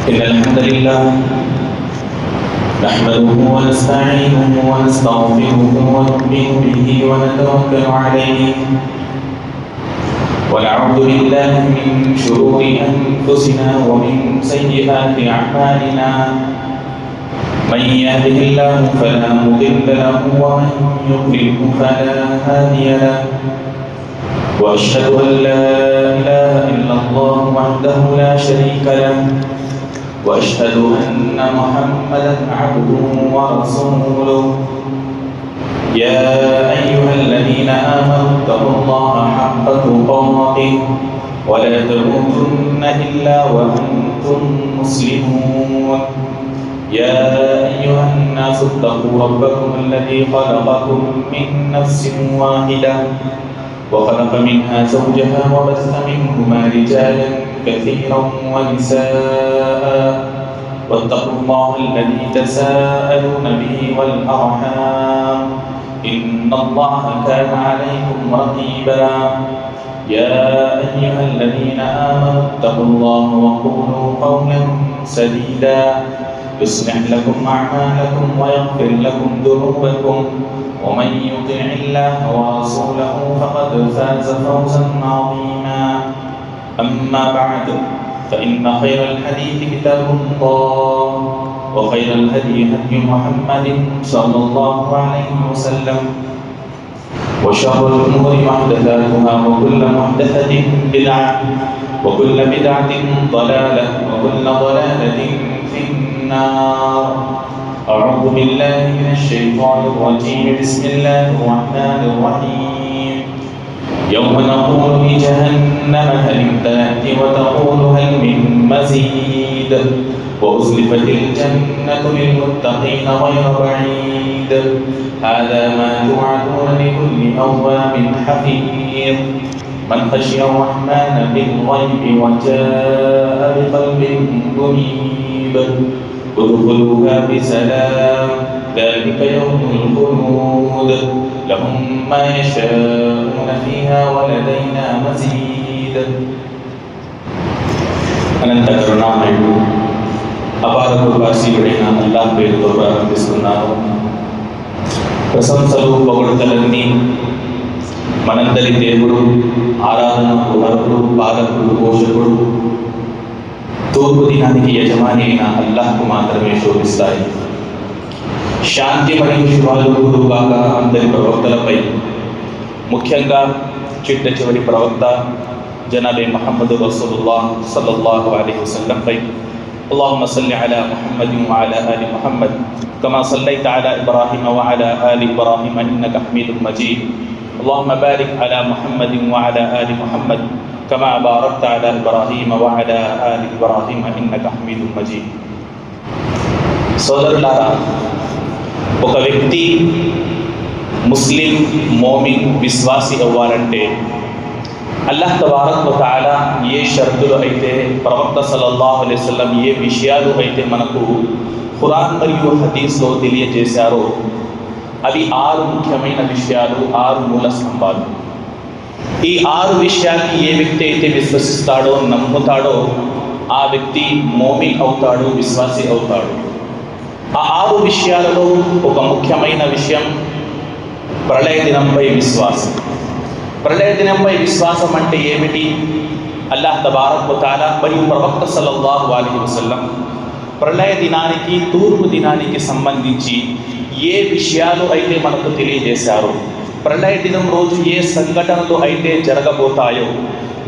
إن الحمد لله نحمده ونستعينه ونستغفره ونؤمن به ونتوكل عليه ونعوذ بالله من شرور أنفسنا ومن سيئات أعمالنا من يهده الله فلا مضل له ومن يضلله فلا هادي له وأشهد أن لا إله إلا الله وحده لا شريك له وأشهد أن محمدا عبده ورسوله يا أيها الذين آمنوا اتقوا الله حق تقاته ولا تموتن إلا وأنتم مسلمون يا أيها الناس اتقوا ربكم الذي خلقكم من نفس واحدة وخلق منها زوجها وبث منهما رجالا كثيرا ونساء واتقوا الله الذي تساءلون به والأرحام إن الله كان عليكم رقيبا يا أيها الذين آمنوا اتقوا الله وقولوا قولا سديدا يصلح لكم أعمالكم ويغفر لكم ذنوبكم ومن يطع الله ورسوله فقد فاز فوزا عظيما أما بعد فإن خير الحديث كتاب الله وخير الهدي هدي محمد صلى الله عليه وسلم وشر الأمور محدثاتها وكل محدثة بدعة وكل بدعة ضلالة وكل ضلالة في النار. أعوذ بالله من الشيطان الرجيم. بسم الله الرحمن الرحيم. يوم نقول لجهنم هل امتلأت وتقول هل من مزيد وأزلفت الجنة للمتقين غير بعيد هذا ما توعدون لكل أواب حفيظ من خشي الرحمن بالغيب وجاء بقلب منيب ادخلوها بسلام ذلك يوم الخلود لهم ما يشاءون فيها ولدينا مزيد. అనంత కరుణామయుడు అపార కృపాశీలుడైన అల్లాహ్ పేరుతో ప్రారంభిస్తున్నాను. ప్రశంసలు పొగడుతలన్నీ మనందరి దేవుడు, ఆరాధనకు అర్హుడు, పాలకుడు, పోషకుడు, తూర్పు దినానికి యజమాని అయిన అల్లాహ్కు మాత్రమే శోభిస్తాయి. శాంతి మరియు శుభాలు గురుగాక అందరి ప్రవక్తలపై, ముఖ్యంగా చిట్ట చివరి ప్రవక్త జనాబే ముహమ్మద్ రసూలుల్లాహ్ సల్లల్లాహు అలైహి వసల్లంపై. اللهم صل على محمد وعلى آل محمد كما صليت على إبراهيم وعلى آل إبراهيم إنك حميد مجيد. اللهم بارك على محمد وعلى آل محمد كما باركت على إبراهيم وعلى آل إبراهيم إنك حميد مجيد. సోదరులారా, ఒక వ్యక్తి ముస్లిం, మోమిన్, విశ్వాసి అవ్వాలంటే అల్లాహ్ తబారక్ వ తఆలా ఏ షరతులు అయితే, ప్రవక్త సల్లల్లాహు అలైహి వసల్లం ఏ విషయాలు అయితే మనకు ఖురాన్ మరియు హదీస్లో తెలియజేశారో అవి 6 ముఖ్యమైన విషయాలు, 6 మూల స్తంభాలు. ఈ 6 విషయాన్ని ఏ వ్యక్తి అయితే విశ్వసిస్తాడో, నమ్ముతాడో ఆ వ్యక్తి మోమిన్ అవుతాడు, విశ్వాసి అవుతాడు. ఆ 6 విషయాలలో ఒక ముఖ్యమైన విషయం ప్రళయ దినంపై విశ్వాసం. ప్రళయ దినంపై విశ్వాసం అంటే ఏమిటి? అల్లాహ్ తబారక్ వ తఆలా మరియు ప్రవక్త సల్లల్లాహు అలైహి వసల్లం ప్రళయ దినానికి, తూర్పు దినానికి సంబంధించి ఏ విషయాలు అయితే మనకు తెలియజేశారో, ప్రళయ దినం రోజు ఏ సంఘటనలు అయితే జరగబోతాయో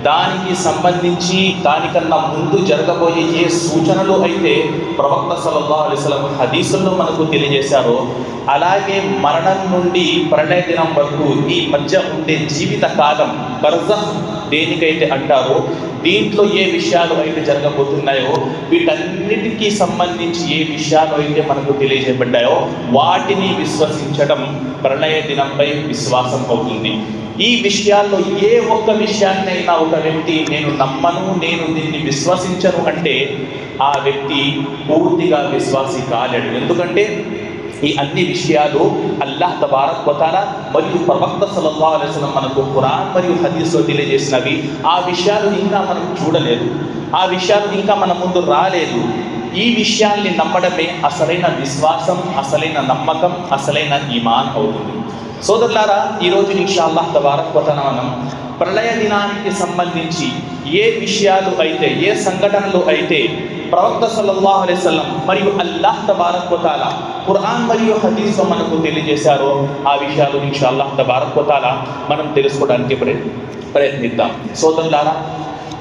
దానికి సంబంధించి, దానికన్నా ముందు జరగబోయే ఏ సూచనలు అయితే ప్రవక్త సల్లల్లాహు అలైహి వసల్లం హదీసుల్లో మనకు తెలియజేశారో, అలాగే మరణం నుండి ప్రళయ దినం వరకు ఈ మధ్య ఉండే జీవిత కాలం, బర్జఖ్ దేనికైతే అంటారో, దీంట్లో ఏ విషయాలు అయితే జరగబోతున్నాయో, వీటన్నిటికీ సంబంధించి ఏ విషయాలు అయితే మనకు తెలియజేయబడ్డాయో వాటిని విశ్వసించడం ప్రళయ దినంపై విశ్వాసం అవుతుంది. ఈ విషయాల్లో ఏ ఒక్క విషయాన్నైనా ఒక వ్యక్తి నేను నమ్మను, నేను దీన్ని విశ్వసించను అంటే ఆ వ్యక్తి పూర్తిగా విశ్వాసి కాలేడు. ఎందుకంటే ఈ అన్ని విషయాలు అల్లాహ్ తబారక్ వ తఆలా మరియు ప్రవక్త సల్లల్లాహు అలైహి వసల్లం మనకు ఖురాన్ మరియు హదీస్లో తెలియజేసినవి. ఆ విషయాలు ఇంకా మనం చూడలేదు, ఆ విషయాలు ఇంకా మన ముందు రాలేదు. ఈ విషయాల్ని నమ్మడమే అసలైన విశ్వాసం, అసలైన నమ్మకం, అసలైన ఈమాన్ అవుతుంది. సోదరులారా, ఈరోజు ఇన్షాఅల్లాహ్ తబారక్ వ తఆలా మనం ప్రళయ దినానికి సంబంధించి ఏ విషయాలు అయితే, ఏ సంఘటనలు అయితే ప్రవక్త సల్లల్లాహు అలైహి వసల్లం మరియు అల్లాహ్ తబారక్ వ తఆలా ఖురాన్ మరియు హదీస్లో మనకు తెలియజేశారో ఆ విషయాలు ఇన్షాఅల్లాహ్ తబారక్ వ తఆలా మనం తెలుసుకోవడానికి ప్రయత్నిద్దాం. సోదరులారా,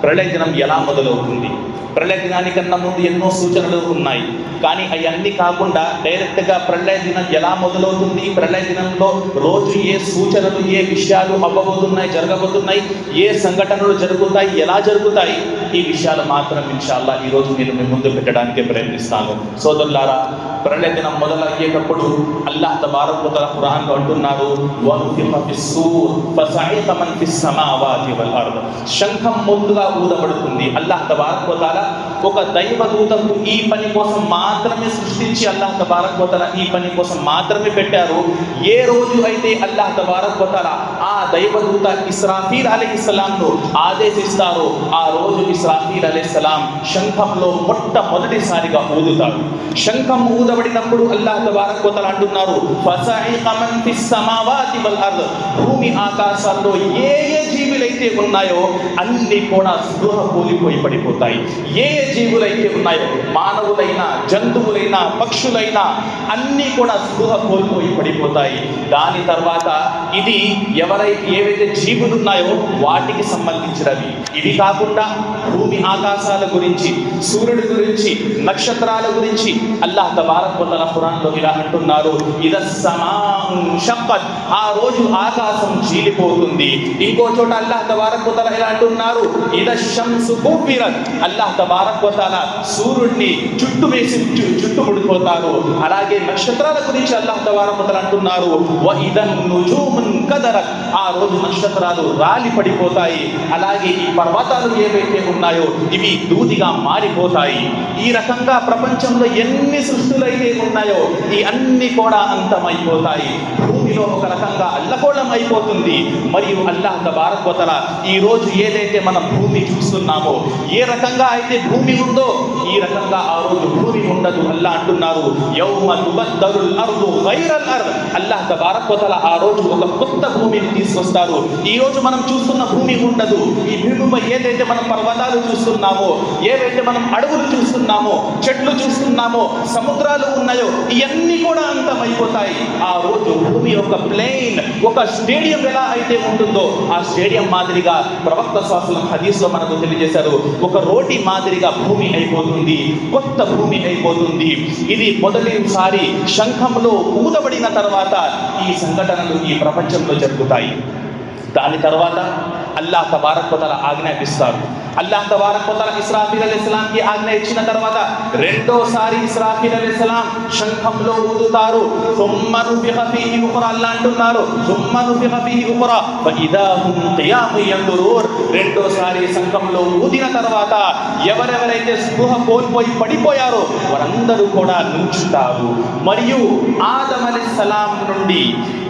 ప్రళయ దినం ఎలా మొదలవుతుంది? ప్రళయ దినానికన్నా ముందు ఎన్నో సూచనలు ఉన్నాయి. కానీ అవన్నీ కాకుండా డైరెక్ట్గా ప్రళయ దినం ఎలా మొదలవుతుంది, ప్రళయ దినంలో రోజు ఏ సూచనలు, ఏ విషయాలు అవ్వబోతున్నాయి, జరగబోతున్నాయి, ఏ సంఘటనలు జరుగుతాయి, ఎలా జరుగుతాయి, ఈ విషయాలు మాత్రం ఇన్షాల్లా ఈరోజు నేను మీ ముందు పెట్టడానికి ప్రయత్నిస్తాను. సోదరులారా, ప్రళయ దినం మొదలయ్యేటప్పుడు అల్లాహ్ తబారక్ వ తఆలా ఖురాన్లో అంటున్నారు, వనుఫిఖ ఫిస్సూర్ ఫసఇఖ మన్ ఫిస్ సమావాతి వల్ అర్ద్. శంఖం ముందుగా ఊదబడుతుంది. అల్లాహ్ తబారక్ వ తఆలా ఒక దైవదూతను ఈ పని కోసం మాత్రమే సృష్టించి అల్లాహ్ తబారక్ వ తఆలా ఈ పని కోసం మాత్రమే పెట్టారు. ఏ రోజు అయితే అల్లాహ్ తబారక్ వ తఆలా ఆ దైవదూత ఇస్రాఫీల్ అలైహిస్సలాంను ఆదేశిస్తారో ఆ రోజు ఇస్రాఫీల్ అలైహిస్సలాం శంఖంలో మొట్టమొదటిసారిగా ఊదుతారు. శంఖం ఊదబడినప్పుడు అల్లాహ్ తబారక్ వ తఆలా అంటున్నారు, ఫసఇఖ మన్ ఫిస్ సమావాతి వల్ అర్ద్. భూమి ఆకాశాల్లో ఏ ఏ జీవులైతే ఉన్నాయో అన్ని కూడా స్పృహ కోల్పోయి పడిపోతాయి. ఏ ఏ జీవులైతే ఉన్నాయో, మానవులైనా, జంతువులైనా, పక్షులైనా అన్నీ కూడా స్పృహ కోల్పోయి పడిపోతాయి. దాని తర్వాత ఇది ఏవైతే జీవులు ఉన్నాయో వాటికి సంబంధించినవి. ఇవి కాకుండా భూమి ఆకాశాల గురించి, సూర్యుడి గురించి, నక్షత్రాల గురించి అల్లాహ్ తబారక్ వ తఆలా ఖురాన్లో ఇలా అంటున్నారు, ఇదస్సమాఉ షక్కత్. ఆ రోజు ఆకాశం చీలిపోతుంది. ఇంకో చోట అల్లాహ్ తబారక్ వ తఆలా ఇలా అంటున్నారు, ఇదశ్శంసు కువ్విరత్. అల్లాహ్ తబారక్ వ తఆలా సూర్యుడిని చుట్టుముడిపోతారు. అలాగే నక్షత్రాల గురించి అల్లాహ్ తబారక్ వ తఆలా అంటున్నారు, వ ఇదన్ నుజూమున్ కదరత్. ఆ రోజు నక్షత్రాలు రాలి పడిపోతాయి. అలాగే ఈ పర్వతాలు ఏవైతే ఉన్నాయో ఇవి దూదిగా మారిపోతాయి. ఈ రకంగా ప్రపంచంలో ఎన్ని సృష్టులు అయితే ఉన్నాయో ఈ అన్ని కూడా అంతమైపోతాయి. భూమిలో ఒక రకంగా అల్లకోళం అయిపోతుంది. మరియు అల్లాహ్ తబారక్ వ తఆలా ఈ రోజు ఏదైతే మనం భూమి చూస్తున్నామో, ఏ రకంగా అయితే భూమి ఉందో ఈ రకంగా ఆ రోజు భూమి ఉండదు. అల్లాహ్ అంటున్నారు, యౌమ తుబద్దలుల్ అర్దు గైరల్ అర్ద్. అల్లాహ్ తబారక్ వ తఆలా ఆ రోజు ఒక కొత్త భూమిని తీసుకొస్తారు. ఈ రోజు మనం చూస్తున్న భూమి ఉండదు. ఈ భూమిపై ఏదైతే మనం పర్వతాలు చూస్తున్నామో, ఏవైతే మనం అడవులు చూస్తున్నామో, చెట్లు చూస్తున్నామో, సముద్రాలు ఉన్నాయో ఇవన్నీ కూడా అంతమైపోతాయి. ఆ రోజు భూమి ఒక ప్లేన్, ఒక స్టేడియం ఎలా అయితే ఉంటుందో ఆ స్టేడియం మాదిరిగా ప్రవక్త సల్లల్లాహు అలైహి హదీస్లో మనకు తెలియజేశారు, ఒక రోటి మాదిరిగా భూమి అయిపోతుంది, కొత్త భూమి అయిపోతుంది. ఇది మొదటిసారి శంఖంలో ఊదబడిన తర్వాత ఈ సంఘటనలు ఈ ప్రపంచంలో జరుగుతాయి. దాని తర్వాత అల్లాహ్ తబారక్ వ తఆలా ఆజ్ఞాపిస్తారు. అల్లాహ్ తబారక్ వ తఆలా ఇస్రాఫీల్ అలైహిస్సలాంకి ఆజ్ఞ ఇచ్చిన తర్వాత రెండోసారి ఇస్రాఫీల్ అలైహిస్సలాం శంఖంలో ఊదుతారు. థుమ్మ నుఫిఖ ఫీహి ఉఖ్రా. అల్లాహ్ అంటున్నారు, థుమ్మ నుఫిఖ ఫీహి ఉఖ్రా ఫఇదా హుమ్ ఖియామున్ యందురూన్. రెండోసారి శంఖంలో ఊదిన తర్వాత ఎవరెవరైతే స్పృహ కోల్పోయి పడిపోయారో వారందరూ కూడా నుంచుంటారు. మరియు ఆదం అలైహిస్సలాం నుండి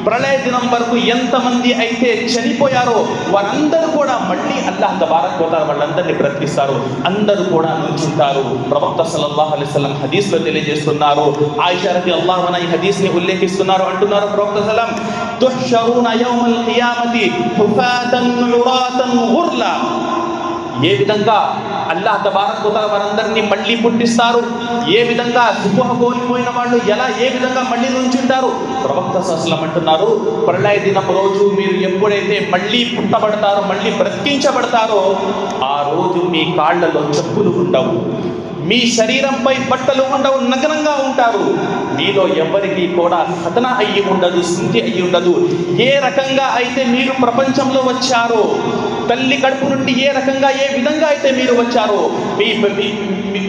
ప్రళయ దినం వరకు ఎంతమంది అయితే చనిపోయారో వారందరూ కూడా మళ్ళీ అల్లాహ్ తబారక్ వ తఆలా వాళ్ళందరినీ బ్రతికిస్తారు. అందరూ కూడా నుంచుంటారు. ప్రవక్త సల్లల్లాహు అలైహి వసల్లం హదీస్లో తెలియజేస్తున్నారు, ఆయిషా రదియల్లాహు అన్హా ఈ హదీస్ని ఉల్లేఖిస్తున్నారు. అంటున్నారు ప్రవక్త సల్లం, తుహ్షరూన యౌమల్ ఖియామతి హుఫాతన్ ఉరాతన్ గుర్లా. ఏ విధంగా అల్లాహ్ తబారక్ వ తఆలా వారందరినీ మళ్ళీ పుట్టిస్తారు, ఏ విధంగా స్పృహ కోల్పోయిన వాళ్ళు ఏ విధంగా మళ్ళీ నుంచుంటారు. ప్రవక్త సల్లల్లాహు అలైహి వసల్లం అంటున్నారు, ప్రళయ దినం రోజు మీరు ఎప్పుడైతే మళ్ళీ పుట్టబడతారో, మళ్ళీ బ్రతికించబడతారో ఆ రోజు మీ కాళ్ళలో చెప్పులు ఉండవు, మీ శరీరంపై బట్టలు ఉండవు, నగ్నంగా ఉంటారు. మీలో ఎవరికి కూడా ఖతన అయ్యి ఉండదు, శుద్ధి అయ్యి ఉండదు. ఏ రకంగా అయితే మీరు ప్రపంచంలో వచ్చారో, తల్లి కడుపు నుండి ఏ రకంగా ఏ విధంగా అయితే మీరు వచ్చారో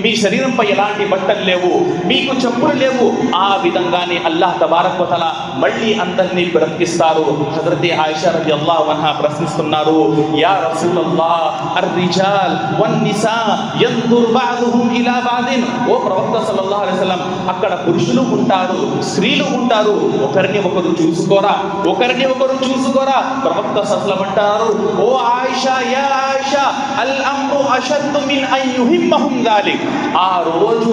మీ శరీరంపై ఎలాంటి బట్టలు లేవు, మీకు చెప్పులు లేవు. ఆ విధంగానే అల్లాహ్ తబారక్ వ తఆలా మళ్ళీ అందరినీ బ్రతికిస్తారు. హజరత్ ఆయిషా రదియల్లాహు అన్హా ప్రశ్నిస్తున్నారు, యా రసూలల్లాహ్ అర్రిజాల్ వన్నిసా యందుర్ బఅదుహుం ఇలా బాదిన్. ఓ ప్రవక్త సల్లల్లాహు అలైహి వసల్లం, అక్కడ పురుషులు ఉంటారు, స్త్రీలు ఉంటారు, ఒకరిని ఒకరు చూసుకోరా. ప్రవక్త సల్లల్లాహు అంటారు, ఓ ఆయిషా, యా ఆయిషా, అల్ అమ్రు అషద్దు మిన్ అన్ యుహిమ్మహుం జాలిక్. ఆ రోజు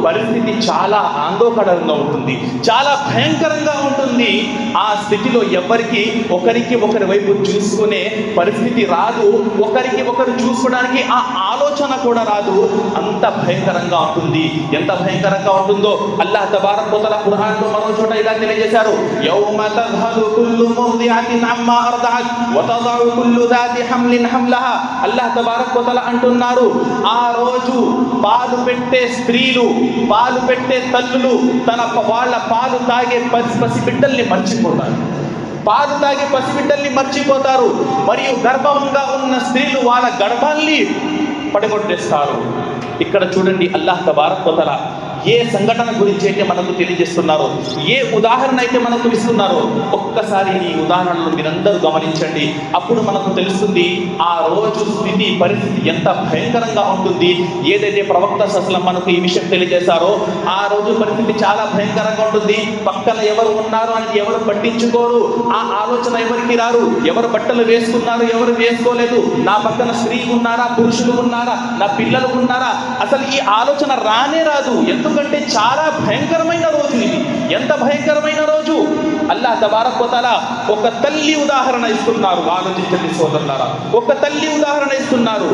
పరిస్థితి చాలా ఆందోళనగా ఉంటుంది, చాలా భయంకరంగా ఉంటుంది. ఆ స్థితిలో ఎవరికి ఒకరికి ఒకరి వైపు చూసుకునే పరిస్థితి రాదు, ఒకరికి ఒకరు చూసుకోవడానికి ఆ ఆలోచన కూడా రాదు. అంత భయంకరంగా ఉంటుంది. ఎంత భయంకరంగా ఉంటుందో అల్లాహ్ తబారక్ వ తఆలా ఖురాన్లో మరో చోట ఇలా తెలియజేశారు, యౌమ తద్హలు కుల్లు ముర్దిఅతిన్ అమ్మా అర్దఅత్ వ తదఉ కుల్లు దాతి హమ్లిన్ హమ్లహా. అల్లాహ్ తబారక్ వ తఆలా అంటున్నారు, ఆ రోజు పాలు పెట్టే స్త్రీలు, పాలు పెట్టే తల్లులు వాళ్ళ పాలు తాగే పసిబిడ్డల్ని మర్చిపోతారు, పాలు తాగే పసిబిడ్డల్ని మర్చిపోతారు. మరియు గర్భంగా ఉన్న స్త్రీలు వాళ్ళ గర్భాల్ని పడగొట్టేస్తారు. ఇక్కడ చూడండి, అల్లాహ్ తబారక్ వ తఆలా ఏ సంఘటన గురించి అయితే మనకు తెలియజేస్తున్నారో, ఏ ఉదాహరణ అయితే మనకు ఇస్తున్నారో, ఒక్కసారి ఈ ఉదాహరణలు మీరందరూ గమనించండి. అప్పుడు మనకు తెలుస్తుంది ఆ రోజు స్థితి పరిస్థితి ఎంత భయంకరంగా ఉంటుంది. ఏదైతే ప్రవక్త సల్లం మనకు ఈ విషయం తెలియజేశారో ఆ రోజు పరిస్థితి చాలా భయంకరంగా ఉంటుంది. పక్కన ఎవరు ఉన్నారు అని ఎవరు పట్టించుకోరు, ఆ ఆలోచన ఎవరికి రారు. ఎవరు బట్టలు వేసుకున్నారు, ఎవరు వేసుకోలేదు, నా పక్కన స్త్రీ ఉన్నారా, పురుషులు ఉన్నారా, నా పిల్లలు ఉన్నారా, అసలు ఈ ఆలోచన రానే రాదు. ఎందుకంటే చాలా భయంకరమైన రోజు ఇది. ఎంత భయంకరమైన రోజు! అల్లాహ్ తబారక్ వ తఆలా ఒక తల్లి ఉదాహరణ ఇస్తున్నారు. ఆలోచించండి సోదరులారా, ఒక తల్లి ఉదాహరణ ఇస్తున్నారు.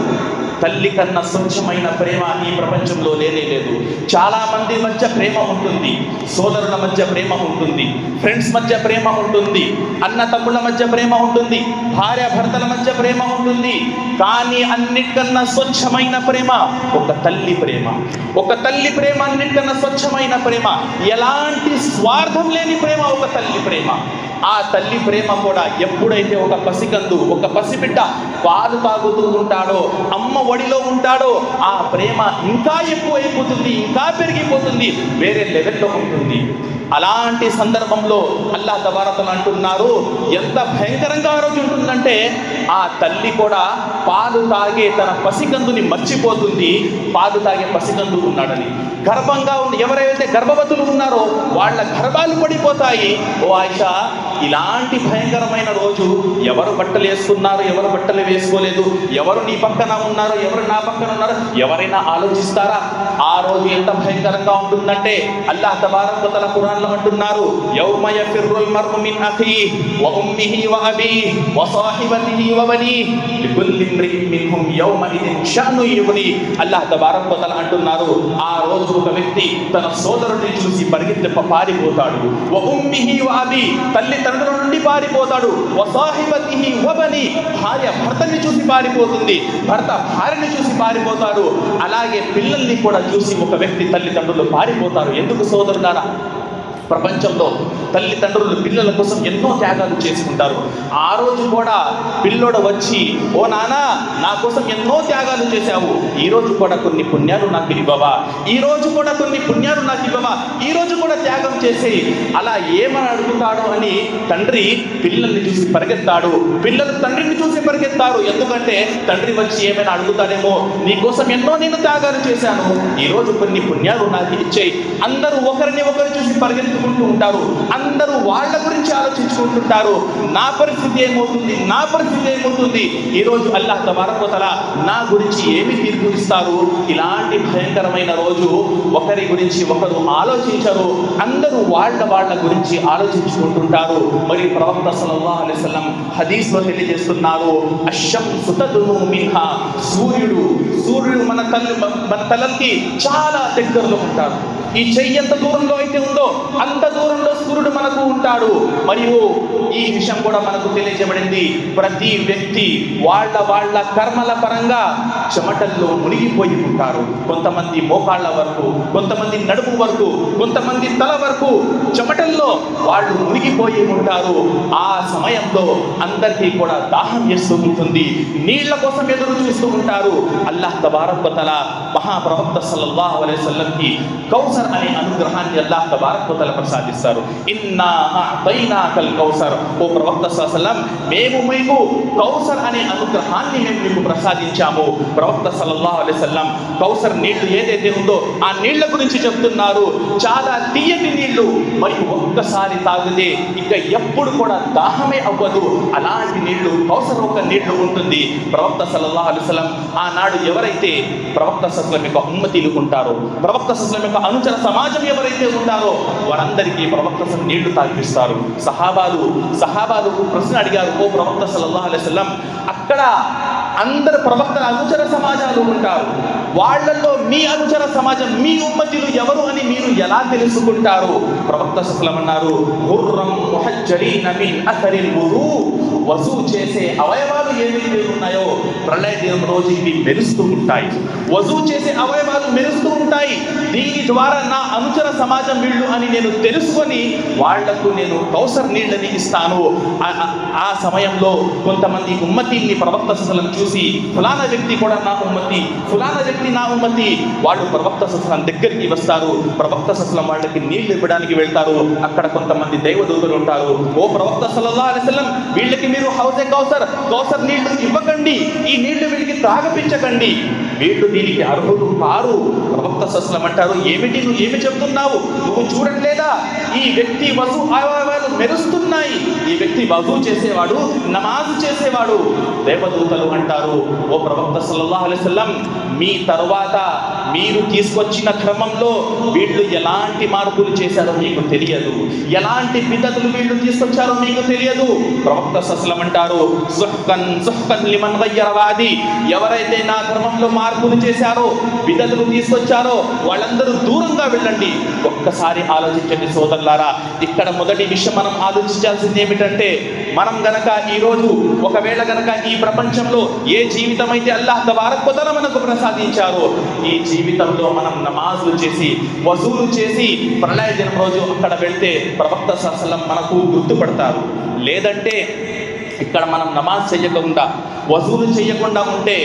తల్లి కన్నా స్వచ్ఛమైన ప్రేమ ఈ ప్రపంచంలో లేనే లేదు. చాలా మంది మధ్య ప్రేమ ఉంటుంది, సోదరుల మధ్య ప్రేమ ఉంటుంది, ఫ్రెండ్స్ మధ్య ప్రేమ ఉంటుంది, అన్న తమ్ముళ్ళ మధ్య ప్రేమ ఉంటుంది, భార్య భర్తల మధ్య ప్రేమ ఉంటుంది. కానీ అన్నిటికన్నా స్వచ్ఛమైన ప్రేమ ఒక తల్లి ప్రేమ. ఒక తల్లి ప్రేమ అన్నిటికన్నా స్వచ్ఛమైన ప్రేమ, ఎలాంటి స్వార్థం లేని ప్రేమ ఒక తల్లి ప్రేమ. ఆ తల్లి ప్రేమ కూడా ఎప్పుడైతే ఒక పసికందు, ఒక పసిబిడ్డ పాలు తాగుతూ ఉంటాడో, అమ్మ ఒడిలో ఉంటాడో, ఆ ప్రేమ ఇంకా ఎక్కువైపోతుంది, ఇంకా పెరిగిపోతుంది, వేరే లెవెల్లో ఉంటుంది. అలాంటి సందర్భంలో అల్లాహ్ తబారక్ వ తఆలా అంటున్నారు, ఎంత భయంకరంగా ఆ రోజు ఉంటుందంటే ఆ తల్లి కూడా పాలు తాగే తన పసికందుని మర్చిపోతుంది. పాలు తాగే పసికందు ఉన్నాడని. గర్భంగా ఉన్న ఎవరైతే గర్భవతులు ఉన్నారో వాళ్ళ గర్భాలు పడిపోతాయి. ఓ ఆయిషా, ఇలాంటి భయంకరమైన రోజు ఎవరు బట్టలు వేసుకున్నారు, ఎవరు బట్టలు వేసుకోలేదు, ఎవరు నీ పక్కన ఉన్నారు, ఎవరు నా పక్కన ఉన్నారు, ఎవరైనా ఆలోచిస్తారా? ఆ రోజు ఎంత భయంకరంగా ఉంటుందంటే అల్లాహ్ తబారక్ వ తఆలా ఖురాన్లో అంటున్నారు, యౌమ యఫిర్రుల్ మర్'ు మిన్ అఖీహి వ ఉమ్మిహి వ అబీహి వ సాహిబతిహి వ బనీహి లికుల్లి ఇంరిఇన్ మిన్హుమ్ యౌమఇదిన్ షఅను యుగ్నీ. అల్లాహ్ తబారక్ వ తఆలా అంటున్నారు, ఆ రోజు ఒక వ్యక్తి తన సోదరుడిని చూసి పరిగెత్తి పారిపోతాడు. వ ఉమ్మిహి వ అబీ, తల్లిదండ్రుల నుండి పారిపోతాడు. వ సాహిబతిహి వ బనీ, భార్య భర్తని చూసి పారిపోతుంది, భర్త భార్యని చూసి పారిపోతాడు. అలాగే పిల్లల్ని కూడా చూసి ఒక వ్యక్తి తల్లిదండ్రులు పారిపోతారు. ఎందుకు సోదరులారా? ప్రపంచంలో తల్లిదండ్రులు పిల్లల కోసం ఎన్నో త్యాగాలు చేసుకుంటారు. ఆ రోజు కూడా పిల్లోడు వచ్చి, ఓ నాన్న, నా కోసం ఎన్నో త్యాగాలు చేశావు, ఈ రోజు కూడా కొన్ని పుణ్యాలు నాకు ఇవ్వవా, ఈ రోజు కూడా కొన్ని పుణ్యాలు నాకు ఇవ్వవా, ఈ రోజు కూడా త్యాగం చేసి, అలా ఏమని అడుగుతాడో అని తండ్రి పిల్లల్ని చూసి పరిగెత్తాడు, పిల్లలు తండ్రిని చూసి పరిగెత్తారు. ఎందుకంటే తండ్రి వచ్చి ఏమైనా అడుగుతాడేమో, నీ కోసం ఎన్నో నేను త్యాగాలు చేశాను, ఈ రోజు కొన్ని పుణ్యాలు నాకు ఇచ్చేయి. అందరూ ఒకరిని ఒకరు చూసి పరిగెత్తుకుంటూ ఉంటారు, అందరూ వాళ్ళ గురించి ఆలోచించుకుంటుంటారు. నా పరిస్థితి ఏమవుతుంది, నా పరిస్థితి ఏమవుతుంది, ఈరోజు అల్లాహ్ తబారక్ వ తఆలా నా గురించి ఏమి తీర్పు ఇస్తారు? ఇలాంటి భయంకరమైన రోజు ఒకరి గురించి ఒకరు ఆలోచించరు, అందరూ వాళ్ళ గురించి ఆలోచించుకుంటుంటారు. మరి ప్రవక్త సల్లల్లాహు అలైహి వసల్లం హదీస్లో తెలియజేస్తున్నారు, అష్షంసు తద్ను మిన్హా, సూర్యుడు మన తలకి చాలా దగ్గరలో ఉంటాడు. ఈ చెయ్యి ఎంత దూరంలో అయితే ఉందో అంత దూరంలో సూర్యుడు మనకు ఉంటాడు. మరియు ఈ విషయం కూడా మనకు తెలియజేయబడింది, ప్రతి వ్యక్తి వాళ్ళ కర్మల పరంగా చెమటల్లో మునిగిపోయి ఉంటారు. కొంతమంది మోకాళ్ళ వరకు, కొంతమంది నడుము వరకు, కొంతమంది తల వరకు చెమటల్లో వాళ్ళు మునిగిపోయి ఉంటారు. ఆ సమయంలో అందరికీ కూడా దాహం చేస్తూ ఉంటుంది, నీళ్ల కోసం ఎదురు చూస్తూ ఉంటారు. అల్లాహ్ తబారక్ వ తఆలా మహాప్రవక్త సల్లల్లాహు అలైహి వసల్లంకి కౌసర్ అనే అనుగ్రహాన్ని అల్లాహ్ తబారక్ వ తఆలా ప్రసాదిస్తారు. ఇన్నా అఅతైనాకల్ కౌసర్ కౌసర్, ఓ ప్రవక్త సల్లల్లాహు అలైహి వసల్లం మేము మీకు కౌసర్ అనే అనుగ్రహాన్ని మేము మీకు ప్రసాదించాము. ప్రవక్త సల్లల్లాహు అలైహి వసల్లం కౌసర్ నీళ్లు ఏదైతే ఉందో ఆ నీళ్ల గురించి చెప్తున్నారు. చాలా తీయటి నీళ్లు, మరియు ఒక్కసారి తాగితే ఇక ఎప్పుడు కూడా దాహమే అవ్వదు. అలాంటి నీళ్లు కౌసర్ ఒక నీళ్లు ఉంటుంది. ప్రవక్త సల్లల్లాహు అలైహి వసల్లం ఆనాడు ఎవరైతే ప్రవక్త సల్లల్లాహు యొక్క ఉమ్మతీలు ఉంటారో, ప్రవక్త సల్లల్లాహు యొక్క అనుచర సమాజం ఎవరైతే ఉంటారో వారందరికీ ప్రవక్త సల్లల్లాహు నీళ్లు తాగిపిస్తారు. సహాబాలు ప్రశ్న అడిగారు, ఓ ప్రవక్త సల్లల్లాహు అలైహి వసల్లం అక్కడ అందరు ప్రవక్తల అనుచర సమాజాలు ఉంటారు, వాళ్ళల్లో మీ అనుచర సమాజం మీ ఉమ్మతీలు ఎవరు అని మీరు ఎలా తెలుసుకుంటారు? ప్రవక్త సల్లల్లాహు అన్నారు, హుర్రం ముహజ్జలీన మిన్ అథరిల్ వుదు, వజూ చేసే అవయవాలు ఏవైతే ఉన్నాయో ప్రళయ దినం రోజు ఇవి మెరుస్తూ ఉంటాయి. వజూ చేసే అవయవాలు మెరుస్తూ ఉంటాయి. దీని ద్వారా నా అనుచర సమాజం వీళ్ళు అని నేను తెలుసుకొని వాళ్లకు నేను కౌసర్ నీళ్ళని ఇస్తాను. ఆ సమయంలో కొంతమంది ఉమ్మతీల్ని ప్రవక్త సల్లల్లాహు చూసి ఫలానా వ్యక్తి కూడా నా ఉమ్మతి, ఫలానా వ్యక్తి నా ఉమ్మతి, వాళ్ళు ప్రవక్త సల్లల్లాహు దగ్గరికి వస్తారు. ప్రవక్త సల్లల్లాహు వాళ్ళకి నీళ్లు ఇవ్వడానికి వెళ్తారు. అక్కడ కొంతమంది దైవదూతలు ఉంటారు. ఓ ప్రవక్త సల్లల్లాహు అలైహి వసల్లం వీళ్ళకి మీరు హౌజే కౌసర్ నీళ్లు ఇవ్వకండి, ఈ నీళ్లు వీళ్ళకి త్రాగపించకండి, వీళ్ళు దీనికి అర్హులు కారు. ప్రవక్త సల్లల్లాహు అంటారు, ఏమిటి నువ్వు ఏమి చెప్తున్నావు? నువ్వు చూడట్లేదా? ఈ వ్యక్తి వజూ అవయవాలు మెరుస్తున్నాయి, ఈ వ్యక్తి వజూ చేసేవాడు, నమాజు చేసేవాడు. దేవదూతలు అంటారు, ఓ ప్రవక్త సల్లల్లాహు అలైహి వసల్లం మీ తరువాత మీరు తీసుకొచ్చిన క్రమంలో వీళ్ళు ఎలాంటి మార్పులు చేశారో మీకు తెలియదు, ఎలాంటి బిదతులు వీళ్ళు తీసుకొచ్చారో మీకు తెలియదు. ప్రవక్త సల్లల్లాహు అంటారు, సుహ్కన్ లిమన్ గయ్యర వాది, ఎవరైతే నా క్రమంలో మార్పులు చేశారో, బిదతులు తీసుకొచ్చారో వాళ్ళందరూ దూరంగా వెళ్ళండి. ఒక్కసారి ఆలోచించండి సోదరులారా, ఇక్కడ మొదటి విషయం మనం ఆలోచించాల్సింది ఏమిటంటే, మనం గనక ఈరోజు ఒకవేళ గనక ఈ ప్రపంచంలో ఏ జీవితం అయితే అల్లాహ్ తబారక్ వ తఆలా మనకు ప్రసాదించారో ఈ జీవితంలో మనం నమాజులు చేసి వజూలు చేసి ప్రళయ దినం రోజు అక్కడ వెళ్తే ప్రవక్త సల్లల్లాహు అలైహి వసల్లం మనకు గుర్తుపడతారు. లేదంటే ఇక్కడ మనం నమాజ్ చేయకుండా వజూలు చేయకుండా ఉంటే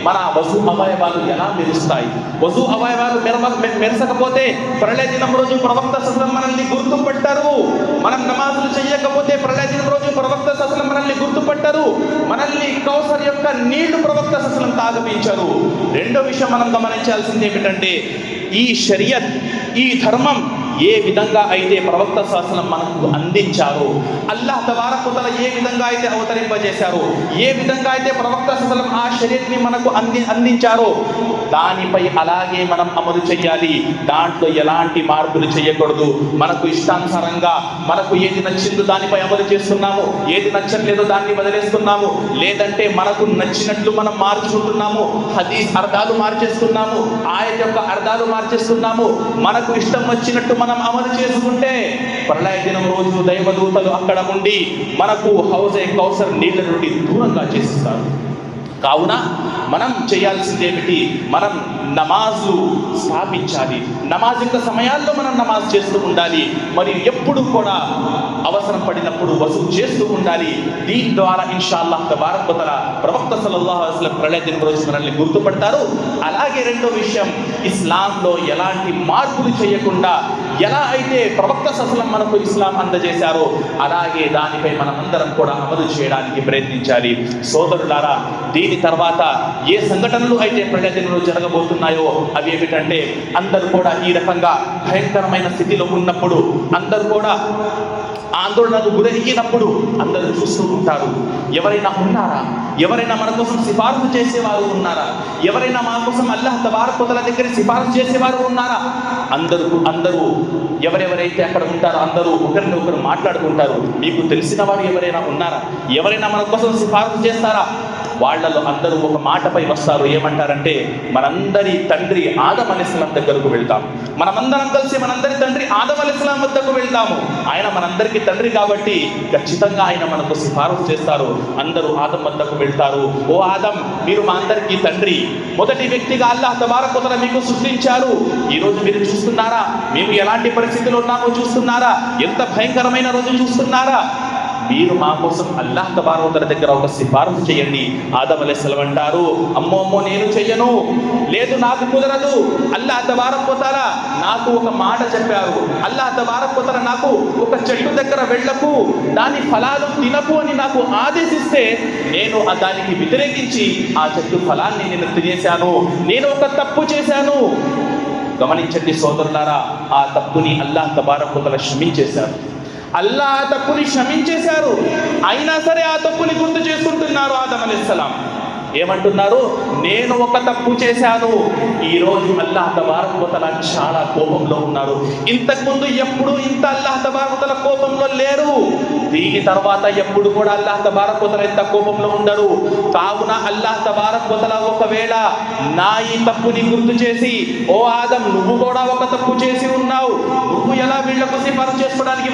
మన వజూ అవయవాలు ఎలా మెరుస్తాయి? వజూ అవయవాలు మెరసకపోతే ప్రళయ దినం రోజు ప్రవక్త సల్లల్లాహు మనల్ని గుర్తుపట్టారు. మనం నమాజులు చేయకపోతే ప్రళయ దినం రోజు ప్రవక్త సల్లల్లాహు మనల్ని గుర్తుపట్టారు. మనల్ని కౌసర్ యొక్క నీళ్లు ప్రవక్త సల్లల్లాహు తాగపించారు. రెండో విషయం మనం గమనించాల్సింది ఏమిటంటే, ఈ షరియత్, ఈ ధర్మం ఏ విధంగా అయితే ప్రవక్త సల్లల్లాహు అలైహి వసల్లం మనకు అందించారో, అల్లాహ్ తబారక్ వ తఆలా ఏ విధంగా అయితే అవతరింపజేశారో, ఏ విధంగా అయితే ప్రవక్త సల్లల్లాహు అలైహి వసల్లం ఆ షరియత్ని మనకు అందించారో దానిపై అలాగే మనం అమలు చేయాలి. దాంట్లో ఎలాంటి మార్పులు చేయకూడదు. మనకు ఇష్టానుసారంగా మనకు ఏది నచ్చిందో దానిపై అమలు చేస్తున్నాము, ఏది నచ్చట్లేదో దాన్ని వదిలేస్తున్నాము, లేదంటే మనకు నచ్చినట్లు మనం మార్చుకుంటున్నాము, హదీస్ అర్థాలు మార్చేస్తున్నాము, ఆయత్ యొక్క అర్థాలు మార్చేస్తున్నాము. మనకు ఇష్టం వచ్చినట్టు మనం అమలు చేసుకుంటే ప్రళయ దినం రోజు దైవదూతలు అక్కడ ఉండి మనకు హౌజే కౌసర్ నీళ్ళ నుండి దూరంగా చేసిస్తారు. కావున మనం చేయాల్సింది ఏమిటి? మనం నమాజులు స్థాపించాలి. నమాజ్ యొక్క సమయాల్లో మనం నమాజ్ చేస్తూ ఉండాలి. మరియు ఎప్పుడు కూడా అవసరం పడినప్పుడు వజూ చేస్తూ ఉండాలి. దీని ద్వారా ఇన్షాఅల్లాహ్ తబారక్ వ తఆలా ప్రవక్త సల్లల్లాహు అలైహి వసల్లం ప్రళయ దినం రోజు మనల్ని గుర్తుపడతారు. అలాగే రెండో విషయం, ఇస్లాంలో ఎలాంటి మార్పులు చేయకుండా ఎలా అయితే ప్రవక్త సల్లల్లాహు అలైహి వసల్లం మనకు ఇస్లాం అందజేశారో అలాగే దానిపై మనం అందరం కూడా అమలు చేయడానికి ప్రయత్నించాలి. సోదరులారా, దీని తర్వాత ఏ సంఘటనలు అయితే ప్రళయ దినంలో జరగబోతున్నాయో అవి ఏమిటంటే, అందరూ కూడా ఈ రకంగా భయంకరమైన స్థితిలో ఉన్నప్పుడు, అందరూ కూడా ఆందోళనకు గురైనప్పుడు అందరూ చూస్తూ ఉంటారు, ఎవరైనా ఉన్నారా? ఎవరైనా మన కోసం సిఫారసు చేసేవారు ఉన్నారా? ఎవరైనా మా కోసం అల్లాహ్ తబారక్ వ తఆలా దగ్గర సిఫారసు చేసేవారు ఉన్నారా? అందరూ ఎవరెవరైతే అక్కడ ఉంటారో అందరూ ఒకరిని ఒకరు మాట్లాడుకుంటారు. మీకు తెలిసిన వారు ఎవరైనా ఉన్నారా? ఎవరైనా మన కోసం సిఫారసు చేస్తారా? వాళ్ళలో అందరూ ఒక మాటపై వస్తారు. ఏమంటారంటే, మనందరి తండ్రి ఆదం అలైహిస్సలాం దగ్గరకు వెళ్తాం. మనమందరం కలిసి మనందరి తండ్రి ఆదం అలైహిస్సలాం వద్దకు వెళ్తాము. ఆయన మనందరికీ తండ్రి కాబట్టి ఖచ్చితంగా ఆయన మనకు సిఫారసు చేస్తారు. అందరూ ఆదం వద్దకు వెళ్తారు. ఓ ఆదం, మీరు మా అందరికీ తండ్రి, మొదటి వ్యక్తిగా అల్లాహ్ తబారక్ వ తఆలా మీకు సృష్టించారు. ఈరోజు మీరు చూస్తున్నారా మేము ఎలాంటి పరిస్థితులు ఉన్నామో చూస్తున్నారా? ఎంత భయంకరమైన రోజు చూస్తున్నారా? మీరు మా కోసం అల్లాహ్ తబారక్ వ తఆలా దగ్గర ఒక సిఫారసు చేయండి. ఆదం అలైహిస్సలాం అంటారు, అమ్మో నేను చెయ్యను, లేదు నాకు కుదరదు. అల్లాహ్ తబారక్ వ తఆలా నాకు ఒక మాట చెప్పారు, అల్లాహ్ తబారక్ వ తఆలా నాకు ఒక చెట్టు దగ్గర వెళ్ళకు, దాని ఫలాలు తినకు అని నాకు ఆదేశిస్తే నేను దానికి వ్యతిరేకించి ఆ చెట్టు ఫలాన్ని నేను తినేశాను, నేను ఒక తప్పు చేశాను. గమనించండి సోదరులారా, ఆ తప్పుని అల్లాహ్ తబారక్ వ తఆలా క్షమించేశారు. అల్లాహ్ ఆ తప్పుని క్షమించేశారు. అయినా సరే ఆ తప్పుని గుర్తు చేసుకుంటున్నారు ఆదం అలైహిస్సలాం. ఏమంటున్నారు? నేను ఒక తప్పు చేశాను. ఈరోజు అల్లాహ్ తబారక్ వ తఆలా చాలా కోపంలో ఉన్నారు. ఇంతకుముందు ఎప్పుడు ఇంత అల్లాహ్ తబారక్ వ తఆలా కోపంలో లేరు. దీని తర్వాత ఎప్పుడు కూడా అల్లాహ్ తబారక్ వ తఆలా ఇంత కోపంలో ఉండరు. కావున అల్లాహ్ తబారక్ వ తఆలా ఒకవేళ నా ఈ తప్పుని గుర్తు చేసి, ఓ ఆదం నువ్వు కూడా ఒక తప్పు చేసి ఉన్నావు, నువ్వు ఎలా వీళ్లకు సిఫారసు చేసుకోవడానికి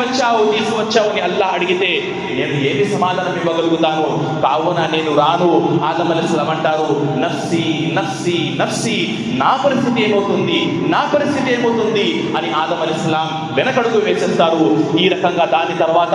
తీసుకొచ్చావు అని అల్లాహ్ అడిగితే నేను ఏమి సమాధానం ఇవ్వగలుగుతాను? కావున నేను రాను. ఆదం అలైహిస్సలాం అంటారు, నఫ్సీ నఫ్సీ నఫ్సీ, నా పరిస్థితి ఏమవుతుంది, నా పరిస్థితి ఏమవుతుంది అని ఆదం అలైహిస్సలాం వెనకడుగు వేసేస్తారు. ఈ రకంగా దాని తర్వాత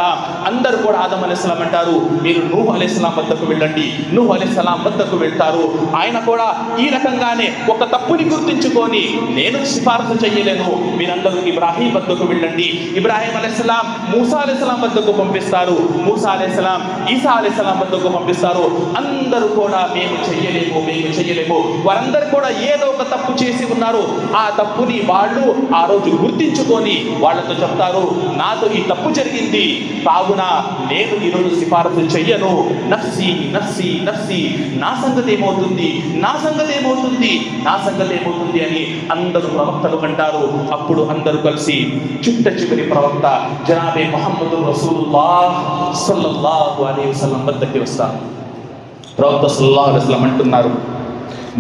అందరూ కూడా ఆదం అలైహిస్సలాం అంటారు, మీరు నూహ్ అలైహిస్సలాం వద్దకు వెళ్ళండి. నూహ్ అలైహిస్సలాం వద్దకు వెళ్తారు. ఆయన కూడా ఈ రకంగానే ఒక తప్పుని గుర్తించుకొని నేను సిఫారసు చేయలేను, మీరందరూ ఇబ్రాహీం వద్దకు వెళ్ళండి. ఇబ్రాహీం అలైహిస్సలాం మూసా అలైహిస్సలాం వద్దకు పంపిస్తారు. మూసా అలైహిస్సలాం ఈసా అలైహిస్సలాం వద్దకు పంపిస్తారు. అందరూ కూడా మేము చెయ్యలేము. వారందరూ కూడా ఏదో ఒక తప్పు చేసి ఉన్నారు. ఆ తప్పుని వాళ్ళు ఆ రోజు గుర్తించుకొని వాళ్ళతో చెప్తారు, నాతో ఈ తప్పు జరిగింది, కావున నేను ఈరోజు సిఫారసు చెయ్యను. నఫ్సీ నఫ్సీ నఫ్సీ, నా సంగతి ఏమవుతుంది, నా సంగతి ఏమవుతుంది, నా సంగతి ఏమవుతుంది అని అందరూ ప్రవక్తలు అంటారు. అప్పుడు అందరూ కలిసి చిట్ట చివరి ప్రవక్త జనాబే ముహమ్మదు రసూలుల్లాహ్ సల్లల్లాహు అలైహి వసల్లం వద్దకి వస్తారు. ప్రవక్త సల్లల్లాహు అలైహి వసల్లం అంటున్నారు,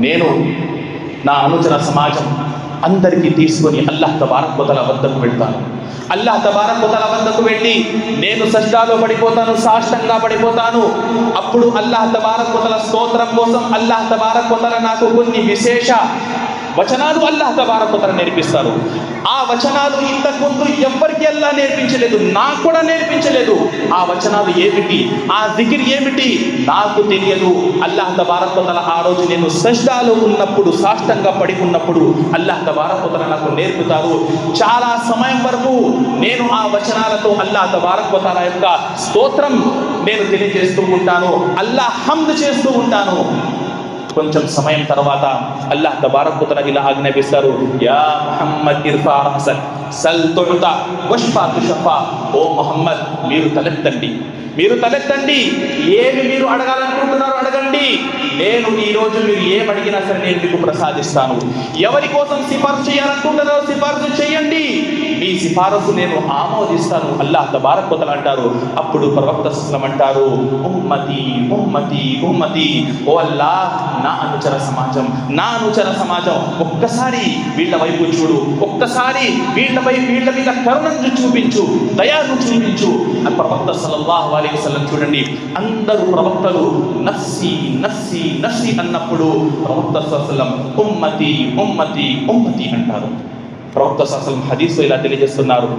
నేను నా అనుచర సమాజం అందరికీ తీసుకొని అల్లాహ్ తబారక్ వ తఆలా వద్దకు వెళ్తాను. అల్లాహ్ తబారక్ వ తఆలా వద్దకు వెళ్ళి నేను సజ్దాలో పడిపోతాను, సాష్టంగా పడిపోతాను. అప్పుడు అల్లాహ్ తబారక్ వ తఆలా స్తోత్రం కోసం అల్లాహ్ తబారక్ వ తఆలా నాకు కొన్ని విశేష వచనాలు అల్లాహ్ తబారక్ వ తఆలా నేర్పిస్తారు. ఆ వచనాలు ఇంతకుముందు ఎవ్వరికి అల్లాహ్ నేర్పించలేదు, నాకు కూడా నేర్పించలేదు. ఆ వచనాలు ఏమిటి, ఆ జికిర్ ఏమిటి నాకు తెలియదు. అల్లాహ్ తబారక్ వ తఆలా ఆ రోజు నేను సజ్దాలో ఉన్నప్పుడు, సాష్టంగా పడి ఉన్నప్పుడు అల్లాహ్ తబారక్ వ తఆలా నాకు నేర్పుతారు. చాలా సమయం వరకు నేను ఆ వచనాలతో అల్లాహ్ తబారక్ వ తఆలా యొక్క స్తోత్రం నేను తెలియజేస్తూ ఉంటాను, అల్లాహ్ హమ్ద్ చేస్తూ ఉంటాను. కొంచెం సమయం తర్వాత అల్లాహ్ తబారక్ వ తఆలా ఇలా ఆజ్ఞాపిస్తారు, యా ముహమ్మద్ ఇర్ఫా రహసక్ సల్ తుతా వష్ఫా తుషఫా. ఓ ముహమ్మద్, మీరు తలెత్తండి, ఏమి మీరు అడగాలనుకుంటున్నారో అడగండి. నేను ఈరోజు మీరు ఏం అడిగినా సరే నేను మీకు ప్రసాదిస్తాను. ఎవరి కోసం సిఫారసు చేయాలనుకుంటున్నారో సిఫారసు చేయండి, మీ సిఫారసు నేను ఆమోదిస్తాను అల్లాహ్ తబారక్ వ తఆలా అంటారు. అప్పుడు ప్రవక్త సల్లల్లాహు అంటారు, ఉమ్మతి ఉమ్మతి ఉమ్మతి, ఓ అల్లాహ్ నా అనుచర సమాజం ఒక్కసారి వీళ్ళ వైపు చూడు, ఒక్కసారి వీళ్ళ మీద కరుణను చూపించు, దయాను చూపించు. ప్రవక్త సల్లల్లాహు అలైహి వసల్లం చూడండి, అందరూ ప్రవక్తలు నఫ్సీ నఫ్సీ నఫ్సీ అన్నప్పుడు ప్రవక్త సల్లల్లాహు అలైహి వసల్లం ఉమ్మతి ఉమ్మతి ఉమ్మతి అంటారు. ప్రవక్త సల్లల్లాహు అలైహి వసల్లం హదీస్లో ఇలా తెలియజేస్తున్నారు,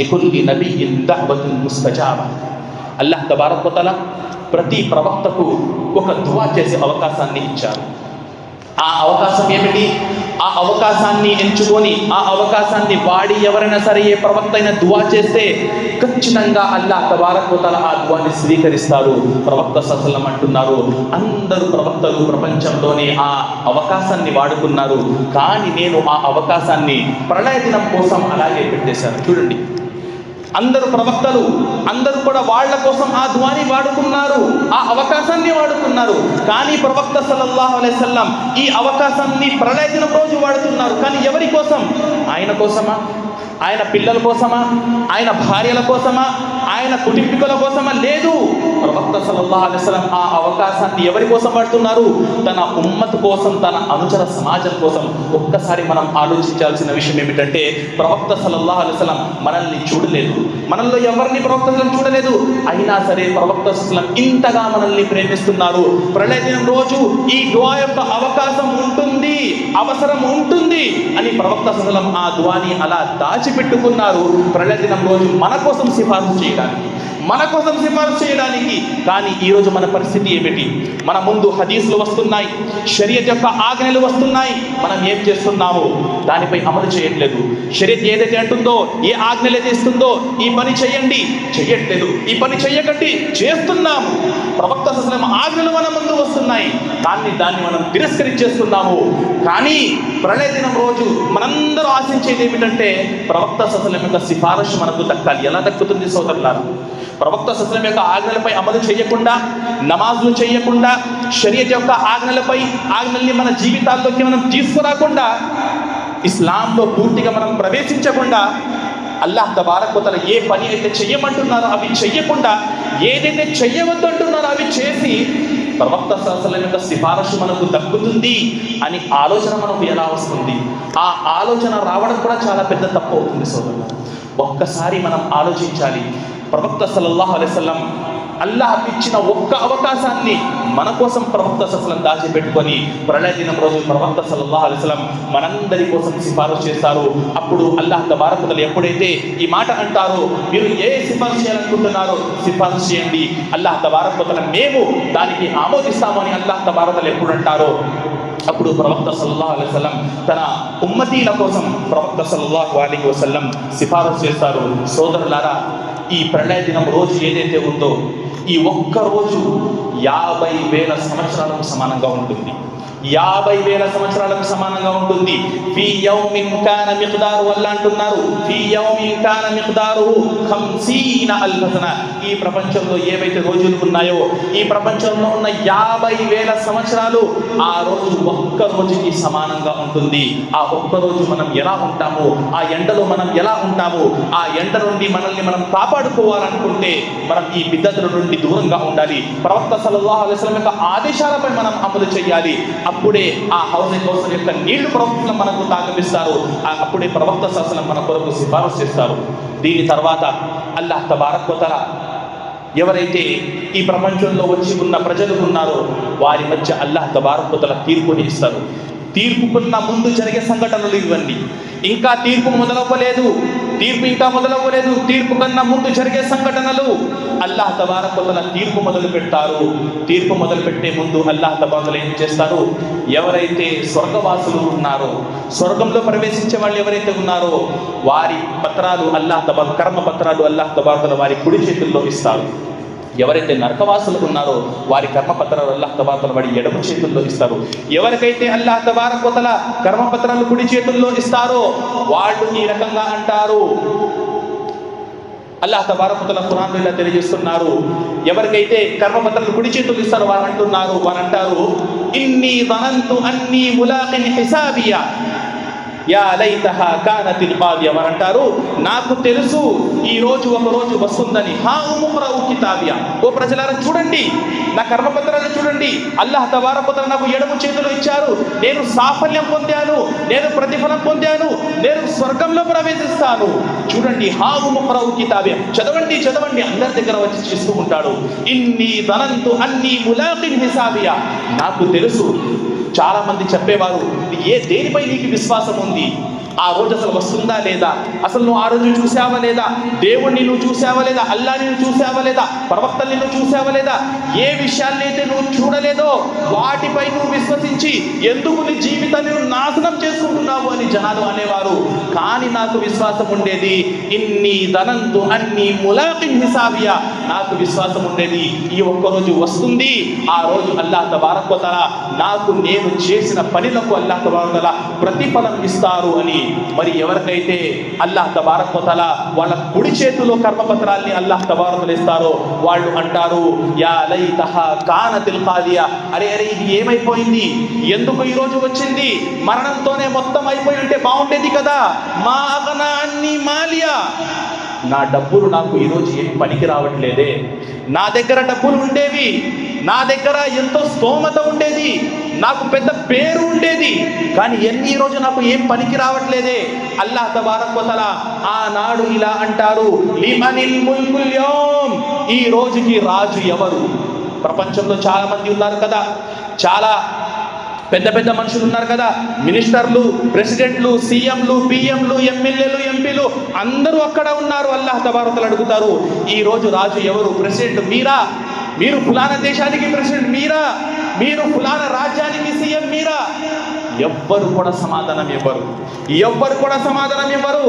లికుల్లి నబియ్యిన్ దఅవతున్ ముస్తజాబ. అల్లాహ్ తబారక్ వ తఆలా ప్రతి ప్రవక్తకు ఒక దువా చేసే అవకాశాన్ని ఇచ్చారు. ఆ అవకాశం ఏమిటి? ఆ అవకాశాన్ని ఎంచుకొని ఆ అవకాశాన్ని వాడి ఎవరైనా సరే ఏ ప్రవక్త అయినా దువా చేస్తే ఖచ్చితంగా అల్లాహ్ తబారక్ వ తఆలా ఆ దువాని స్వీకరిస్తారు. ప్రవక్త సల్లల్లాహు అలైహి వసల్లం అంటున్నారు, అందరూ ప్రవక్తలు ప్రపంచంలోనే ఆ అవకాశాన్ని వాడుకున్నారు, కానీ నేను ఆ అవకాశాన్ని ప్రళయ దినం కోసం అలాగే పెట్టేశాను. చూడండి, అందరూ ప్రవక్తలు అందరూ కూడా వాళ్ళ కోసం ఆ దువాని వాడుకున్నారు, ఆ అవకాశాన్ని వాడుకున్నారు. కానీ ప్రవక్త సల్లల్లాహు అలైహి వసల్లం ఈ అవకాశాన్ని ప్రళయ దినం రోజు వాడుతున్నారు. కానీ ఎవరి కోసం? ఆయన కోసమా? ఆయన పిల్లల కోసమా? ఆయన భార్యల కోసమా? ఆయన కుటుంబీకుల కోసమా? లేదు. ప్రవక్త సల్లల్లాహు అలైహి వసల్లం ఆ అవకాశాన్ని ఎవరి కోసం వాడుతున్నారు? తన ఉమ్మత్ కోసం, తన అనుచర సమాజం కోసం. ఒక్కసారి మనం ఆలోచించాల్సిన విషయం ఏమిటంటే, ప్రవక్త సల్లల్లాహు అలైహి వసల్లం మనల్ని చూడలేదు, మనల్లో ఎవరిని ప్రవక్త చూడలేదు, అయినా సరే ప్రవక్త సల్లల్లాహు ఇంతగా మనల్ని ప్రేమిస్తున్నారు. ప్రళయ దినం రోజు ఈ దుఆ యొక్క అవకాశం ఉంటుంది, అవసరం ఉంటుంది అని ప్రవక్త సల్లల్లాహు ఆ దుఆని అలా దాచిపెట్టుకున్నారు. ప్రళయ దినం రోజు మన కోసం సిఫారసు చేయడానికి, మన కోసం సిఫారసు చేయడానికి. కానీ ఈరోజు మన పరిస్థితి ఏమిటి? మన ముందు హదీసులు వస్తున్నాయి, షరియత్ యొక్క ఆజ్ఞలు వస్తున్నాయి, మనం ఏం చేస్తున్నాము? దానిపై అమలు చేయట్లేదు. షరియత్ ఏదైతే అంటుందో, ఏ ఆజ్ఞలు అయితే ఇస్తుందో, ఈ పని చేయండి, చెయ్యట్లేదు. ఈ పని చెయ్యకండి, చేస్తున్నాము. ప్రవక్త సల్లల్లాహు ఆజ్ఞలు మన ముందు వస్తున్నాయి, కానీ దాన్ని మనం తిరస్కరించేస్తున్నాము. కానీ ప్రళయ దినం రోజు మనందరూ ఆశించేది ఏమిటంటే ప్రవక్త సల్లల్లాహు యొక్క సిఫారసు మనకు దక్కాలి. ఎలా దక్కుతుంది సోదరులారా? ప్రవక్త సల్లల్లాహు యొక్క ఆజ్ఞలపై అమలు చేయకుండా, నమాజులు చేయకుండా, షరియత్ యొక్క ఆజ్ఞల్ని మన జీవితాల్లోకి మనం తీసుకురాకుండా, ఇస్లాంలో పూర్తిగా మనం ప్రవేశించకుండా, అల్లాహ్ తబారక్ వ తఆలా ఏ పని అయితే చెయ్యమంటున్నారో అవి చెయ్యకుండా, ఏదైతే చెయ్యవద్దంటున్నారో అవి చేసి ప్రవక్త సల్లల్లాహు అలైహి వసల్లం యొక్క సిఫారసు మనకు దక్కుతుంది అని ఆలోచన మనకు ఎలా వస్తుంది? ఆ ఆలోచన రావడం కూడా చాలా పెద్ద తప్పు అవుతుంది సోదరులు. ఒక్కసారి మనం ఆలోచించాలి. ప్రవక్త సల్లల్లాహు అలైహి వసల్లం అల్లాహ్ ఇచ్చిన ఒక్క అవకాశాన్ని మన కోసం ప్రవక్త సల్లల్లాహు అలైహి వసల్లం దాచిపెట్టుకొని ప్రళయ దినం రోజు ప్రవక్త సల్లల్లాహు అలైహి వసల్లం మనందరి కోసం సిఫారసు చేస్తారు. అప్పుడు అల్లాహ్ తబారక్ వ తఆలా ఎప్పుడైతే ఈ మాట అంటారో, మీరు ఏ సిఫారసు చేయాలనుకుంటున్నారో సిఫారసు చేయండి, అల్లాహ్ తబారక్ వ తఆలా మేము దానికి ఆమోదిస్తాము అని అల్లాహ్ తబారక్ వ తఆలా ఎప్పుడు అంటారో, అప్పుడు ప్రవక్త సల్లల్లాహు అలైహి వసల్లం తన ఉమ్మతీల కోసం ప్రవక్త సల్లల్లాహు అలైహి వసల్లం సిఫారసు చేస్తారు. సోదరులారా, ఈ ప్రళయ దినం రోజు ఏదైతే ఉందో, ఈ ఒక్క రోజు 50,000 సంవత్సరాలకు సమానంగా ఉంటుంది. 50,000 సంవత్సరాలకు సమానంగా ఉంటుంది. ఫీ యౌమిన్ కాన మిక్దారు అల్లా అంటున్నారు, ఫీ యౌమిన్ కాన మిక్దారు 50,000 సన. ఈ ప్రపంచంలో ఏవైతే రోజులు ఉన్నాయో, ఈ ప్రపంచంలో ఉన్న 50,000 సంవత్సరాలు ఆ రోజు ఒక్క రోజుకి సమానంగా ఉంటుంది. ఆ ఒక్క రోజు మనం ఎలా ఉంటాము, ఆ ఎండలో మనం ఎలా ఉంటాము, ఆ ఎండ నుండి మనల్ని మనం కాపాడుకోవాలనుకుంటే మనం ఈ బిద్దతుల నుండి దూరంగా ఉండాలి. ప్రవక్త సల్లల్లాహు అలైహి వసల్లం యొక్క ఆదేశాలపై మనం అమలు చేయాలి. అప్పుడే ఆ హౌజ్ కౌసర్ యొక్క నీళ్లు ప్రవక్తలు మనకు తాగమిస్తారు. అప్పుడే ప్రవక్త సల్లల్లాహు అలైహి వసల్లం మన కొరకు సిఫారసు చేస్తారు. దీని తర్వాత అల్లాహ్ తబారక్ వ తఆలా ఎవరైతే ఈ ప్రపంచంలో వచ్చి ఉన్న ప్రజలు ఉన్నారో వారి మధ్య అల్లాహ్ తబారక్ వ తఆలా తీర్పుని ఇస్తారు. తీర్పు కన్నా ముందు జరిగే సంఘటనలు ఇవన్నీ. ఇంకా తీర్పు మొదలవ్వలేదు. తీర్పు కన్నా ముందు జరిగే సంఘటనలు. అల్లాహ్ తబారక్ వ తఆలా తీర్పు మొదలు పెడతారు. తీర్పు మొదలు పెట్టే ముందు అల్లాహ్ తబారక్ వ తఆలా ఏం చేస్తారు? ఎవరైతే స్వర్గవాసులు ఉన్నారో, స్వర్గంలో ప్రవేశించే వాళ్ళు ఎవరైతే ఉన్నారో వారి పత్రాలు కర్మ పత్రాలు అల్లాహ్ తబారక్ వ తఆలా వారి కుడి చేతుల్లో ఇస్తారు. ఎవరైతే నరకవాసులు ఉన్నారో వారి కర్మపత్రాలు అల్లాహ్ తబారక్ వ తఆలా వాడి ఎడమ చేతుల్లో ఇస్తారు. ఎవరికైతే అల్లాహ్ తబారక్ వ తఆలా కర్మపత్రాలు కుడి చేతుల్లో ఇస్తారో వాళ్ళు ఈ రకంగా అంటారు. అల్లాహ్ తబారక్ వ తఆలా ఖురాన్లో ఇలా తెలియజేస్తున్నారు, ఎవరికైతే కర్మపత్రాలు కుడి చేతుల్లో ఇస్తారో వారు అంటారు, ఇన్నీ ظننت అన్నీ ములాఖిన్ హిసాబియా యా లైతహా కానతిల్ ఖాదియా. అంటారు, నాకు తెలుసు ఈ రోజు ఒక రోజు వస్తుందని. హా ఉమ్రౌ కితాబియా, ఓ ప్రజలారా చూడండి, నా కర్మపత్రాలను చూడండి. అల్లాహ్ తబారక్ వ తఆలా నాకు ఎడమ చేతులు ఇచ్చారు. నేను సాఫల్యం పొందాను, నేను ప్రతిఫలం పొందాను, నేను స్వర్గంలో ప్రవేశిస్తాను. చూడండి, హా ఉమ్రౌ కితాబియా, చదవండి అందరి దగ్గర వచ్చి చేస్తూ ఉంటాడు. ఇన్నీ ظننت అన్నీ ములాఖిన్ హిసాబియా, నాకు తెలుసు. చాలా మంది చెప్పేవారు, దేనిపై నీకు విశ్వాసం ఉంది? ఆ రోజు అసలు వస్తుందా లేదా? అసలు నువ్వు ఆ రోజు చూసావా లేదా? దేవుణ్ణి నువ్వు చూసావా లేదా? అల్లాని నువ్వు చూసావా లేదా? ప్రవక్తల్ని నువ్వు చూసావా లేదా? ఏ విషయాన్ని అయితే నువ్వు చూడలేదో వాటిపై నువ్వు విశ్వసించి ఎందుకు నీ జీవితాన్ని నాశనం చేసుకుంటున్నావు అని జనాలు అనేవారు. కానీ నాకు విశ్వాసం ఉండేది, ఇన్ని ظننت అన్ని ములాఖిన్ హిసాబియా, నాకు విశ్వాసం ఉండేది ఈ ఒక్కరోజు వస్తుంది. ఆ రోజు అల్లాహ్ తబారక్ వ తఆలా నాకు నేను చేసిన పనులకు అల్లాహ్ తబారక్ వ తఆలా ప్రతిఫలం ఇస్తారు అని. మరి ఎవరికైతే అల్లాహ్ తబారక్ వ తఆలా వాళ్ళ కుడి చేతిలో కర్మపత్రాల్ని అల్లాహ్ తబారక్ వ తఆలా ఇస్తారో వాళ్ళు అంటారు, యా లైతహా కానతిల్ ఖాదియా, అరే ఇది ఏమైపోయింది? ఎందుకు ఈ రోజు వచ్చింది? మరణంతోనే మొత్తం అయిపోయి ఉంటే బాగుండేది కదా. మా అగనా అన్ని మాలియా, నా డబ్బులు నాకు ఈరోజు ఏం పనికి రావట్లేదే. నా దగ్గర డబ్బులు ఉండేవి, నా దగ్గర ఎంతో స్తోమత ఉండేది, నాకు పెద్ద పేరు ఉండేది, కానీ ఈ రోజు నాకు ఏం పనికి రావట్లేదే. అల్లాహ్ తబారక్ వ తఆలా ఆనాడు ఇలా అంటారు, లిమనిల్ ముల్కుల్ యౌమ్, ఈ రోజుకి రాజు ఎవరు? ప్రపంచంలో చాలా మంది ఉన్నారు కదా, చాలా పెద్ద పెద్ద మనుషులు ఉన్నారు కదా, మినిస్టర్లు, ప్రెసిడెంట్లు, సీఎంలు, పిఎంలు, ఎమ్మెల్యేలు, ఎంపీలు అందరూ అక్కడ ఉన్నారు. అల్లాహ్ తబారక తఆలా అడుగుతారు, ఈ రోజు రాజు ఎవరు? ప్రెసిడెంట్ మీరా? మీరు ఫలానా దేశానికి ప్రెసిడెంట్ మీరా? మీరు ఫలానా రాజ్యానికి సీఎం మీరా? ఎవ్వరు కూడా సమాధానం ఇవ్వరు.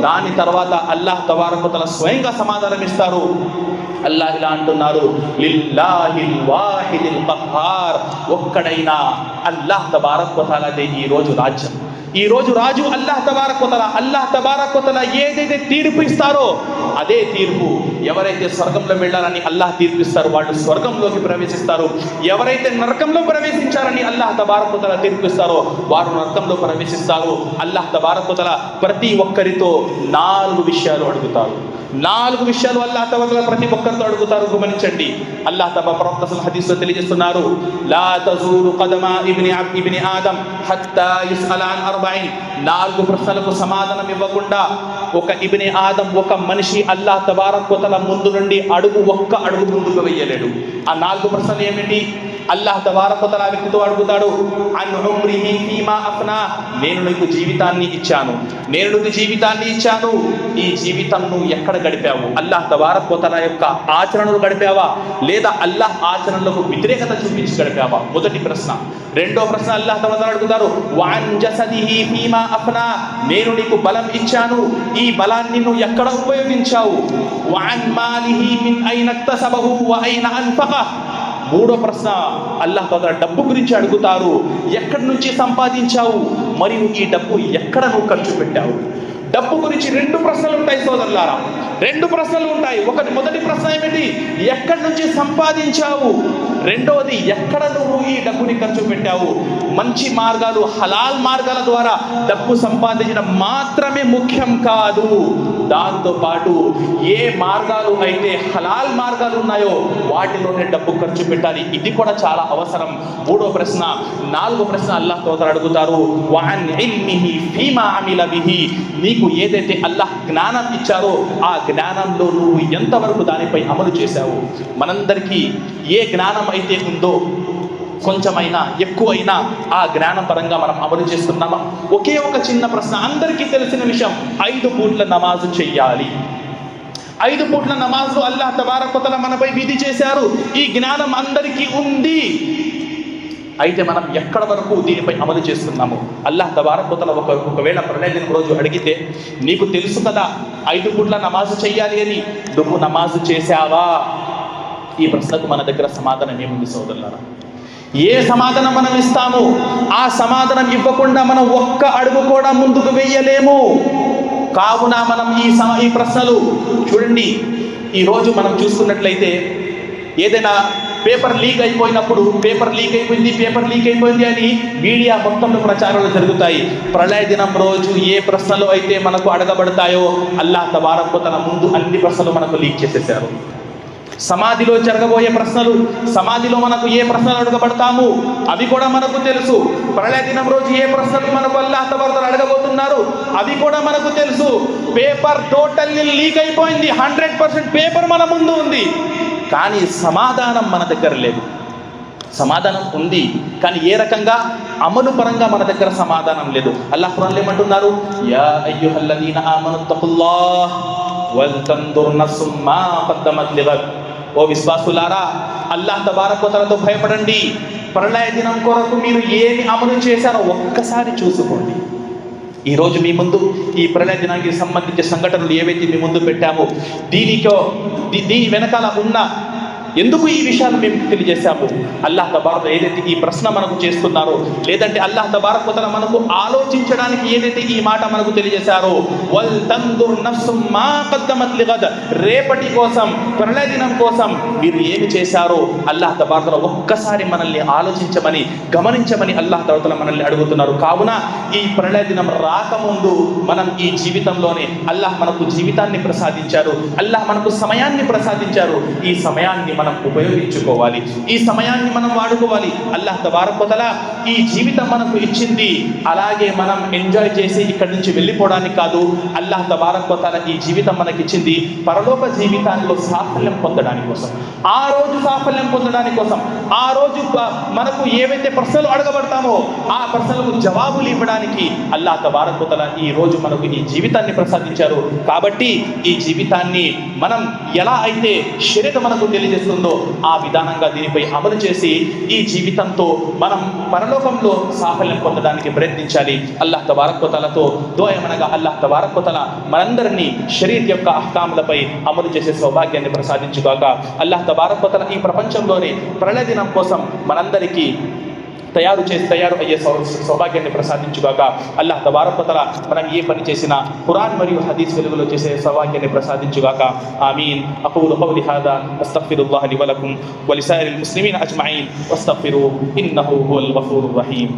దాని తర్వాత అల్లాహ్ తబారక తఆలా స్వయంగా సమాధానం ఇస్తారు. అల్లాహ్ ఇలా అంటున్నారు, లిల్లాహిల్ వాహిదిల్ ఖహార్, ఒక్కడైనా అల్లాహ్ తబారక తఆలాదే ఈ రోజు రాజ్యం. ఈ రోజు రాజు అల్లాహ్ తబారక తఆలా ఏదైతే తీర్పు ఇస్తారో అదే తీర్పు. ఎవరైతే స్వర్గంలో వెళ్ళాలని అల్లాహ్ తీర్పిస్తారు వాళ్ళు స్వర్గంలోకి ప్రవేశిస్తారు. ఎవరైతే నరకంలో ప్రవేశించాలని అల్లాహ్ తబారక తఆలా తీర్పిస్తారో వారు నరకంలో ప్రవేశిస్తారు. అల్లాహ్ తబారక తఆలా ప్రతి ఒక్కరితో 4 విషయాలు అడుగుతారు. 4 విషయాలు అల్లాహ్ తబారక ప్రతి ఒక్కరితో అడుగుతారు. గమనించండి, అల్లాహ్ తబారక ప్రవక్త హదీస్లో తెలియజేస్తున్నారు, లా తజూరు ఖదమ ఇబ్ని ఆదం హత్తా యుస్అల అన్ 40. 4 ప్రశ్నలకు సమాధానం ఇవ్వకుండా ఒక ఇబ్ని ఆదం, ఒక మనిషి అల్లాహ్ తబారక తఆలా ముందు నుండి ఒక్క అడుగు ముందుకు వెయ్యలేడు. ఆ 4 ప్రశ్నలు ఏమిటి? అల్లాహ్ తబారక తఆలా వ్యక్తితో అడుగుతాడు, అన్ ఉమ్రిహి ఫీమా అఫ్నా, నేను నీకు జీవితాన్ని ఇచ్చాను, ఈ జీవితం నువ్వు ఎక్కడ గడిపావు? అల్లాహ్ తబారక తఆలా యొక్క ఆచరణలు గడిపావా, లేదా అల్లాహ్ ఆచరణలకు వ్యతిరేకత చూపించి గడిపావా? మొదటి ప్రశ్న. రెండో ప్రశ్న అల్లాహ్ తబారక అడుగుతారు, వఅన్ జసదిహి ఫీమా అఫ్నా, నేను నీకు బలం ఇచ్చాను, ఈ బలాన్ని నువ్వు ఎక్కడ ఉపయోగించావు? వఅన్ మాలిహి మిన్ ఐన ఇక్తసబహు వ ఐన అన్ఫఖహ్. మూడో ప్రశ్న అల్లాహ్ తఆలా డబ్బు గురించి అడుగుతారు, ఎక్కడి నుంచి సంపాదించావు, మరియు ఈ డబ్బు ఎక్కడ నువ్వు ఖర్చు పెట్టావు? డబ్బు గురించి 2 ప్రశ్నలు ఉంటాయి సోదరులారా, 2 ప్రశ్నలు ఉంటాయి. మొదటి ప్రశ్న ఏమిటి? ఎక్కడి నుంచి సంపాదించావు? రెండవది, ఎక్కడ నువ్వు ఈ డబ్బుని ఖర్చు పెట్టావు? మంచి మార్గాలు, హలాల్ మార్గాల ద్వారా డబ్బు సంపాదించడం మాత్రమే ముఖ్యం కాదు, దాంతో పాటు ఏ మార్గాలు అయితే హలాల్ మార్గాలు ఉన్నాయో వాటిలోనే డబ్బు ఖర్చు పెట్టాలి. ఇది కూడా చాలా అవసరం. మూడో ప్రశ్న. 4వ ప్రశ్న అల్లాహ్ తఆలా అడుగుతారు, వఅన్ ఇల్మిహి ఫీమా అమిల బిహి, నీకు ఏదైతే అల్లాహ్ జ్ఞానం ఇచ్చారో ఆ జ్ఞానంలో నువ్వు ఎంతవరకు దానిపై అమలు చేశావు? మనందరికీ ఏ జ్ఞానం అయితే ఉందో కొంచెమైనా ఎక్కువైనా ఆ జ్ఞానం పరంగా మనం అమలు చేస్తున్నామా? ఒకే ఒక చిన్న ప్రశ్న, అందరికీ తెలిసిన విషయం, 5 పూట్ల నమాజు చెయ్యాలి. 5 పూట్ల నమాజు అల్లాహ్ తబారక తఆలా మనపై విధి చేశారు. ఈ జ్ఞానం అందరికీ ఉంది. అయితే మనం ఎక్కడ వరకు దీనిపై అమలు చేస్తున్నాము? అల్లాహ్ తబారక తఆలా ఒకవేళ ప్రళయ దినం రోజు అడిగితే, నీకు తెలుసు కదా 5 పూట్ల నమాజు చెయ్యాలి అని, నువ్వు నమాజు చేశావా? ఈ ప్రశ్నకు మన దగ్గర సమాధానం ఏముంది సోదరులారా? ఏ సమాధానం మనం ఇస్తాము? ఆ సమాధానం ఇవ్వకుండా మనం ఒక్క అడుగు కూడా ముందుకు వెయ్యలేము. కావున మనం ఈ ప్రశ్నలు చూడండి. ఈరోజు మనం చూసుకున్నట్లయితే ఏదైనా పేపర్ లీక్ అయిపోయింది అని మీడియా మొత్తంలో ప్రచారాలు జరుగుతాయి. ప్రళయ దినం రోజు ఏ ప్రశ్నలు అయితే మనకు అడగబడతాయో అల్లాహ్ తబారక తఆలా ముందు అన్ని ప్రశ్నలు మనకు లీక్ చేసేసారు. సమాధిలో జరగబోయే ప్రశ్నలు, సమాధిలో మనకు ఏ ప్రశ్నలు అడగబడతాము అవి కూడా మనకు తెలుసు. ప్రళయ దినం రోజు ఏ ప్రశ్నలు మనకు అల్లాహ్ తబారక తఆలా అడగబోతున్నారు అవి కూడా మనకు తెలుసు. పేపర్ టోటల్లీ లీక్ అయిపోయింది, 100% పేపర్ మన ముందు ఉంది, కానీ సమాధానం మన దగ్గర లేదు. సమాధానం ఉంది కానీ ఏ రకంగా? అమలు పరంగా మన దగ్గర సమాధానం లేదు. అల్లాహ్ ఖురాన్లో ఏమంటున్నారు? యా అయ్యుహల్లదీన ఆమను తఖుల్లాహ్ వల్ తందుర్ నఫ్సుమ్ మా ఖద్దమత్ లిగద్. ఓ విశ్వాసులారా, అల్లాహ్ తబారక తఆలాతో భయపడండి. ప్రళయ దినం కొరకు మీరు ఏమి అమలు చేశారో ఒక్కసారి చూసుకోండి. ఈరోజు మీ ముందు ఈ ప్రళయ దినానికి సంబంధించిన సంఘటనలు ఏవైతే మీ ముందు పెట్టామో దీని వెనకాల ఉన్న ఎందుకు ఈ విషయాలు మేము తెలియజేశాము? అల్లాహ్ తబారక ఏదైతే ఈ ప్రశ్న మనకు చేస్తున్నారో, లేదంటే అల్లాహ్ తబారక తఆలా మనకు ఆలోచించడానికి ఏదైతే ఈ మాట మనకు తెలియజేశారో, వల్ తందుర్ నఫ్సుమ్ మా ఖద్దమత్ లిగద్, రేపటి కోసం, ప్రళయ దినం కోసం మీరు ఏమి చేశారో అల్లాహ్ తబారక తఆలా ఒక్కసారి మనల్ని ఆలోచించమని, గమనించమని అల్లాహ్ తబారక తఆలా మనల్ని అడుగుతున్నారు. కావున ఈ ప్రళయ దినం రాకముందు మనం ఈ జీవితంలోనే అల్లాహ్ మనకు జీవితాన్ని ప్రసాదించారు, అల్లాహ్ మనకు సమయాన్ని ప్రసాదించారు. ఈ సమయాన్ని మనం ఉపయోగించుకోవాలి, ఈ సమయాన్ని మనం వాడుకోవాలి. అల్లాహ్ తబారక్ వ తఆలా ఈ జీవితం మనకు ఇచ్చింది అలాగే మనం ఎంజాయ్ చేసి ఇక్కడి నుంచి వెళ్ళిపోవడానికి కాదు. అల్లాహ్ తబారక్ వ తఆలా ఈ జీవితం మనకి ఇచ్చింది పరలోక జీవితాల్లో సాఫల్యం పొందడానికి కోసం, ఆ రోజు సాఫల్యం పొందడానికి కోసం, ఆ రోజు మనకు ఏవైతే ప్రశ్నలు అడగబడతామో ఆ ప్రశ్నలకు జవాబులు ఇవ్వడానికి అల్లాహ్ తబారక్ వ తఆలా ఈ రోజు మనకు ఈ జీవితాన్ని ప్రసాదించారు. కాబట్టి ఈ జీవితాన్ని మనం ఎలా అయితే శరీరం మనకు తెలియజేస్తుందో ఆ విధానంగా దీనిపై అమలు చేసి ఈ జీవితంతో మనం పరలోకంలో సాఫల్యం పొందడానికి ప్రయత్నించాలి. అల్లాహ్ తబారక్ వ తఆలాతో దుఆ ఏమనగా అల్లాహ్ తబారక్ వ తఆలా మనందరినీ షరీయత్ యొక్క అహ్కాములపై అమలు చేసే సౌభాగ్యాన్ని ప్రసాదించుగాక. అల్లాహ్ తబారక్ వ తఆలా ఈ ప్రపంచంలోనే ప్రళయ దినం కోసం మనందరికీ తయారు అయ్యే సౌభాగ్యాన్ని ప్రసాదించుగాక. అల్లాహ్ తబారక్ వ తఆలా మనం ఏ పని చేసినా ఖురాన్ మరియు హదీస్ వెలుగులో చేసే సౌభాగ్యాన్ని ప్రసాదించుగాక. ఆమీన్. అఖూలు ఖౌలి హాదా అస్తగ్ఫిరుల్లాహ లీ వ లకుం వ లిసాయిరిల్ ముస్లిమీన అజ్మഈన్ వస్తగ్ఫిరూహు ఇన్నహు హువల్ గఫూరుర్ రహీమ్.